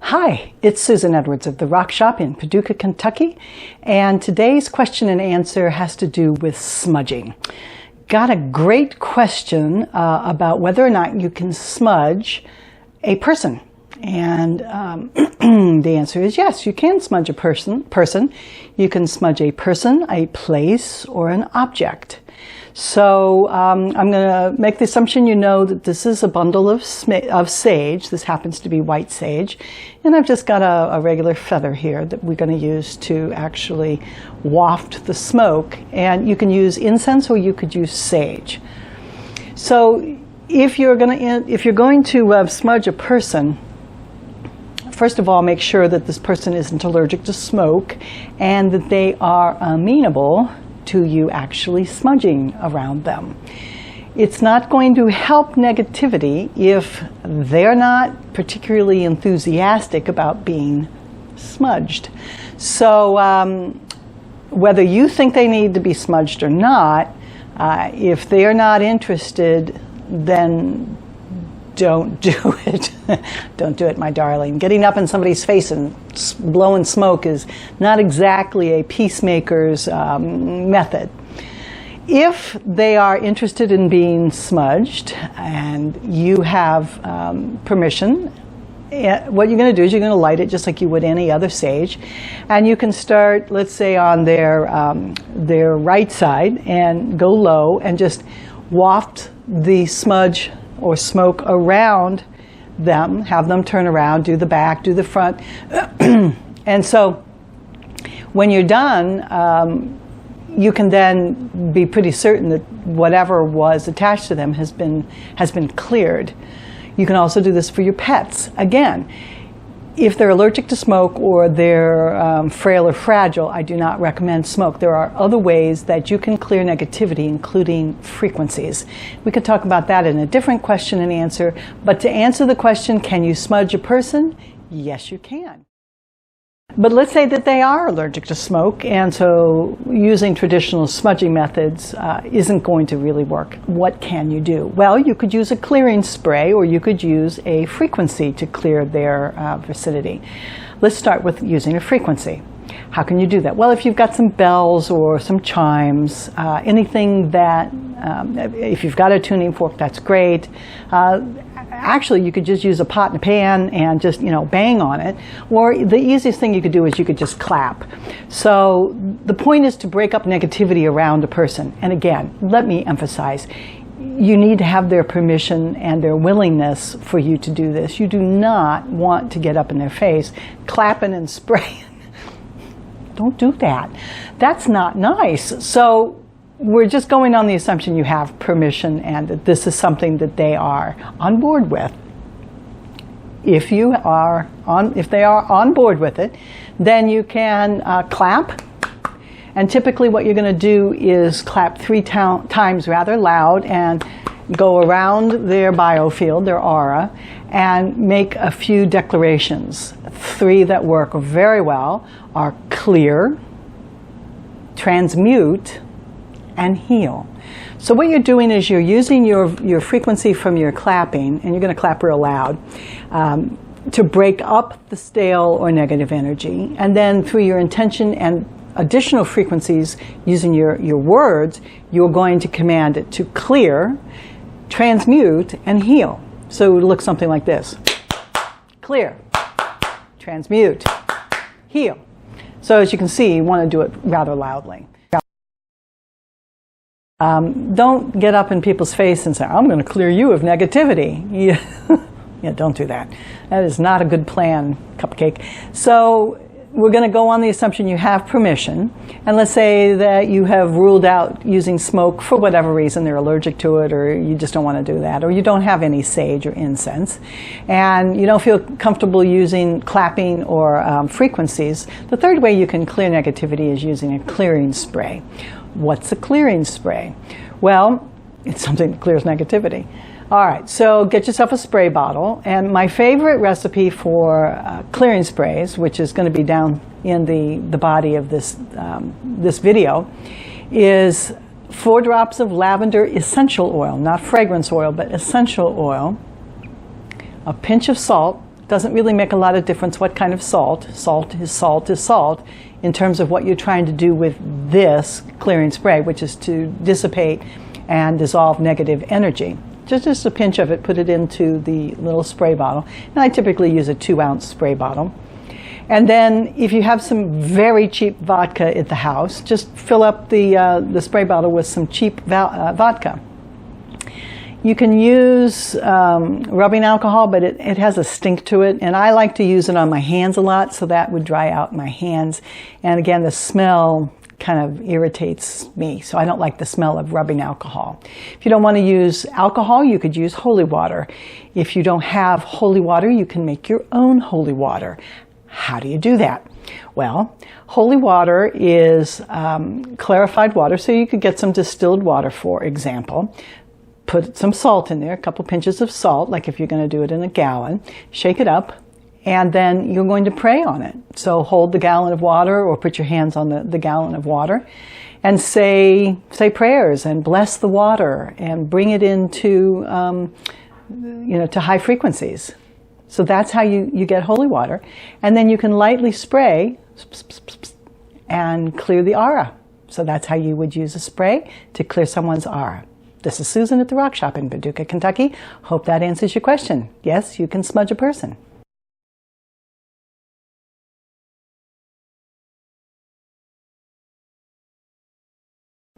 Hi, it's Susan Edwards of the Rock Shop in Paducah, Kentucky, and today's question and answer has to do with smudging. Got a great question about whether or not you can smudge a person. And the answer is yes, you can smudge a person. You can smudge a person, a place, or an object. So I'm going to make the assumption you know that this is a bundle of sage. This happens to be white sage. And I've just got a regular feather here that we're going to use to actually waft the smoke. And you can use incense or you could use sage. So if you're going to smudge a person, first of all, make sure that this person isn't allergic to smoke and that they are amenable to you actually smudging around them. It's not going to help negativity if they're not particularly enthusiastic about being smudged. So whether you think they need to be smudged or not, if they're not interested, then don't do it. Don't do it, my darling. Getting up in somebody's face and blowing smoke is not exactly a peacemaker's method. If they are interested in being smudged and you have permission, what you're going to do is you're going to light it just like you would any other sage. And you can start, let's say, on their right side and go low and just waft the smudge or smoke around them, have them turn around, do the back, do the front. And so when you're done, you can then be pretty certain that whatever was attached to them has been cleared. You can also do this for your pets. Again, if they're allergic to smoke or they're frail or fragile, I do not recommend smoke. There are other ways that you can clear negativity, including frequencies. We could talk about that in a different question and answer, but to answer the question, can you smudge a person? Yes, you can. But let's say that they are allergic to smoke, and so using traditional smudging methods isn't going to really work. What can you do? Well, you could use a clearing spray, or you could use a frequency to clear their vicinity. Let's start with using a frequency. How can you do that? Well, if you've got some bells or some chimes, anything that, if you've got a tuning fork, that's great. Actually, you could just use a pot and a pan and just, bang on it. Or the easiest thing you could do is you could just clap. So the point is to break up negativity around a person. And again, let me emphasize, you need to have their permission and their willingness for you to do this. You do not want to get up in their face, clapping and spraying. Don't do that. That's not nice. So we're just going on the assumption you have permission and that this is something that they are on board with. If they are on board with it, then you can clap. And typically what you're going to do is clap 3 times rather loud and go around their biofield, their aura, and make a few declarations. 3 that work very well are clear, transmute, and heal. So what you're doing is you're using your frequency from your clapping, and you're going to clap real loud, to break up the stale or negative energy. And then through your intention and additional frequencies using your words, you're going to command it to clear, transmute, and heal. So it would look something like this. Clear, transmute, heal. So as you can see, you want to do it rather loudly. Don't get up in people's face and say, I'm going to clear you of negativity. Yeah, don't do that. That is not a good plan, cupcake. So we're going to go on the assumption you have permission. And let's say that you have ruled out using smoke for whatever reason. They're allergic to it, or you just don't want to do that, or you don't have any sage or incense, and you don't feel comfortable using clapping or frequencies. The third way you can clear negativity is using a clearing spray. What's a clearing spray? Well, it's something that clears negativity. All right, so get yourself a spray bottle. And my favorite recipe for clearing sprays, which is going to be down in the body of this video, is 4 drops of lavender essential oil, not fragrance oil, but essential oil, a pinch of salt, Doesn't really make a lot of difference what kind of salt. Salt is salt is salt in terms of what you're trying to do with this clearing spray, which is to dissipate and dissolve negative energy. Just a pinch of it, put it into the little spray bottle. And I typically use a 2-ounce spray bottle. And then if you have some very cheap vodka at the house, just fill up the spray bottle with some cheap vodka. You can use rubbing alcohol, but it has a stink to it, and I like to use it on my hands a lot, so that would dry out my hands. And again, the smell kind of irritates me, so I don't like the smell of rubbing alcohol. If you don't want to use alcohol, you could use holy water. If you don't have holy water, you can make your own holy water. How do you do that? Well, holy water is clarified water, so you could get some distilled water, for example. Put some salt in there, a couple pinches of salt, like if you're going to do it in a gallon. Shake it up, and then you're going to pray on it. So hold the gallon of water, or put your hands on the gallon of water, and say prayers and bless the water and bring it into to high frequencies. So that's how you get holy water. And then you can lightly spray and clear the aura. So that's how you would use a spray to clear someone's aura. This is Susan at the Rock Shop in Paducah, Kentucky. Hope that answers your question. Yes, you can smudge a person.